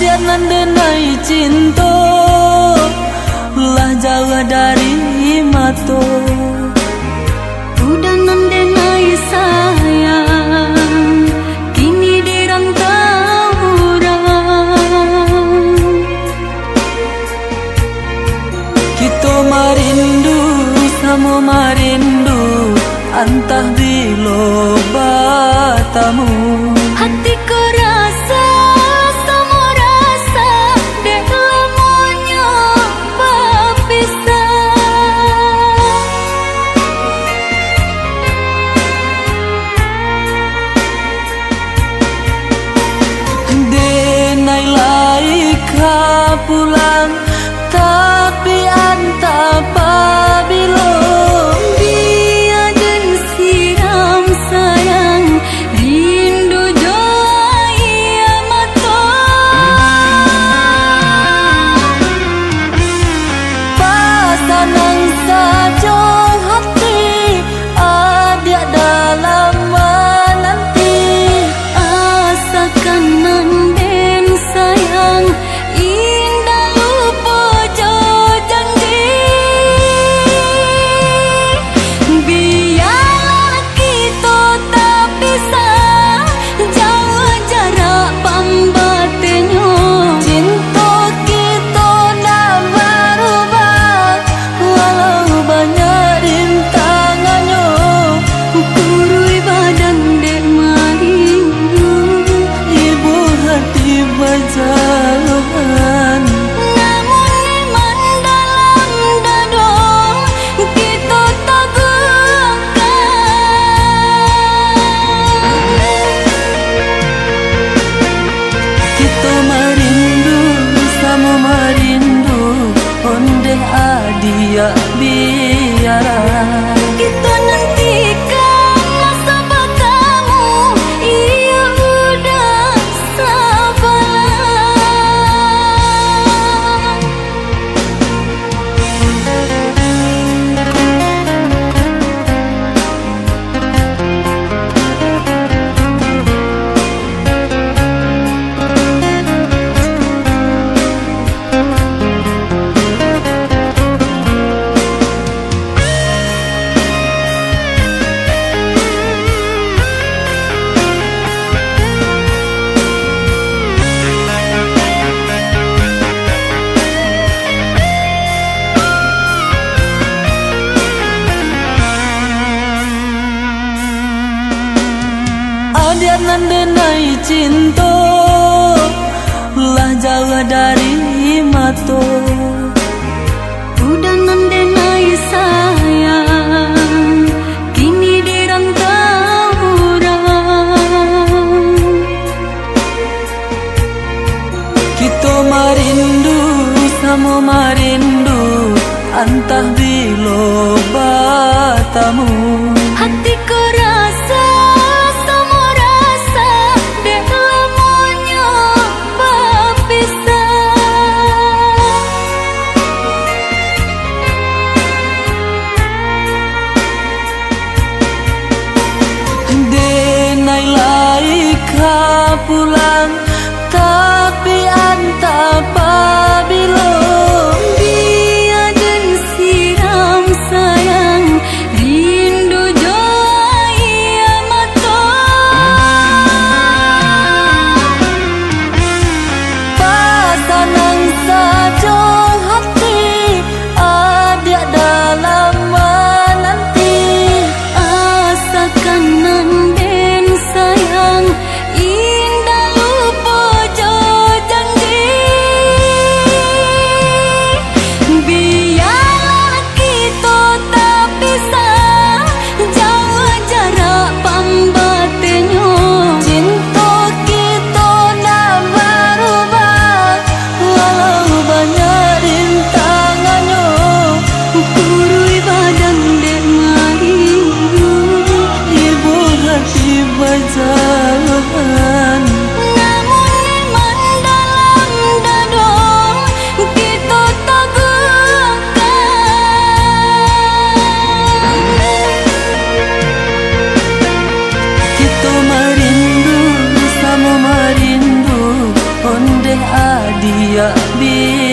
Dia nandenai cinta lah jauh dari mata. Udah nandenai sayang, kini dirantau orang. Kita marindu sama marindu, antah bilo batamu. Hatiku rasa pulang tapi anta pabilo dia dan siram sayang rindu jaya mata pasanang saja hati ada dalam menanti asakan nanden sayang berjauhan. Namun iman dalam dada kita teguhkan. Kita merindu sama merindu, onde adia biara. Kita nantikan masa bertemu, ia udah sabar. Dia nandenai cinta lah jauh dari mata. Udah nandenai sayang, kini dirantau orang. Kita marindu sama marindu, antah bilo batamu. Hatiku rasa sama rasa dek lamanya berpisah. Denai laika pulang tapi anta pabilo Dia dan siram sayang rindu jaya mata pasanang saja hati ada dalam menanti asakan nanden sayang indah lupa jauh dia bila